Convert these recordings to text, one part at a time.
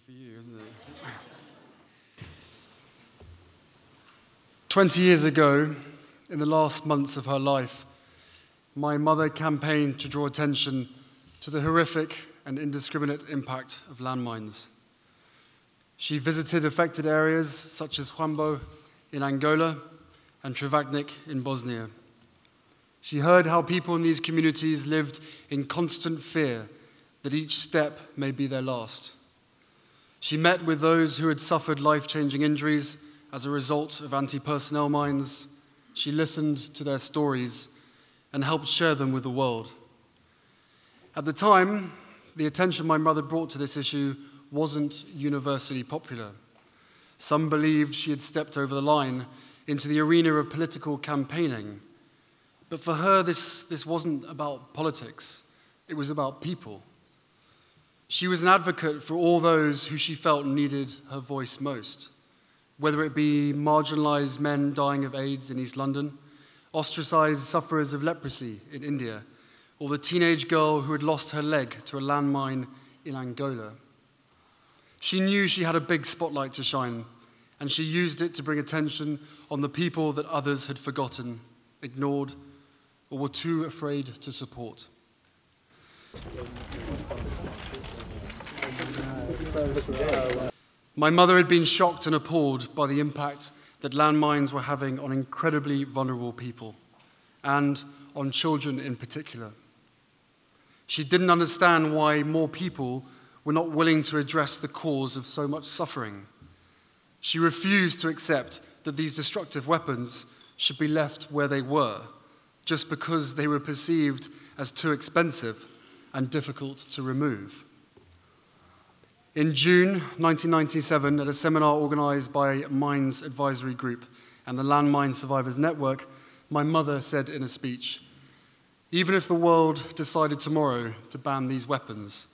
for you, isn't it? 20 years ago, in the last months of her life, my mother campaigned to draw attention to the horrific and indiscriminate impact of landmines. She visited affected areas such as Huambo in Angola and Trevagnik in Bosnia. She heard how people in these communities lived in constant fear that each step may be their last. She met with those who had suffered life-changing injuries as a result of anti-personnel mines. She listened to their stories and helped share them with the world. At the time, the attention my mother brought to this issue wasn't universally popular. Some believed she had stepped over the line into the arena of political campaigning. But for her, this wasn't about politics. It was about people. She was an advocate for all those who she felt needed her voice most, whether it be marginalized men dying of AIDS in East London, ostracized sufferers of leprosy in India, or the teenage girl who had lost her leg to a landmine in Angola. She knew she had a big spotlight to shine, and she used it to bring attention on the people that others had forgotten, ignored, or were too afraid to support. My mother had been shocked and appalled by the impact that landmines were having on incredibly vulnerable people, and on children in particular. She didn't understand why more people were not willing to address the cause of so much suffering. She refused to accept that these destructive weapons should be left where they were, just because they were perceived as too expensive and difficult to remove. In June 1997, at a seminar organized by Mines Advisory Group and the Landmine Survivors Network, my mother said in a speech, "Even if the world decided tomorrow to ban these weapons,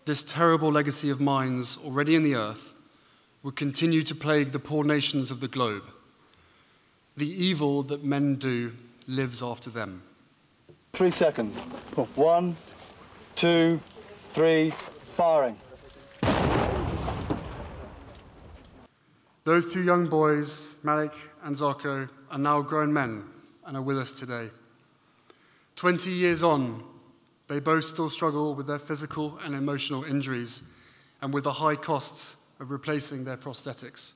this terrible legacy of mines already in the earth would continue to plague the poor nations of the globe. The evil that men do lives after them." 3 seconds. 1, 2, 3, firing. Those two young boys, Malik and Zarko, are now grown men and are with us today. 20 years on, they both still struggle with their physical and emotional injuries and with the high costs of replacing their prosthetics.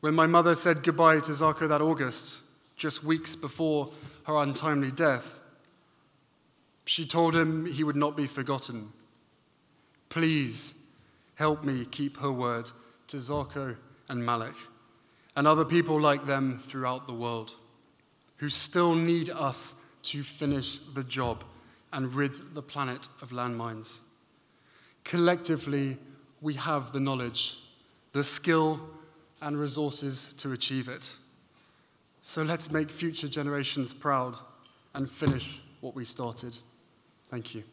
When my mother said goodbye to Zarko that August, just weeks before her untimely death, she told him he would not be forgotten. Please help me keep her word to Zarko and Malik and other people like them throughout the world who still need us to finish the job and rid the planet of landmines. Collectively, we have the knowledge, the skill, and resources to achieve it. So let's make future generations proud and finish what we started. Thank you.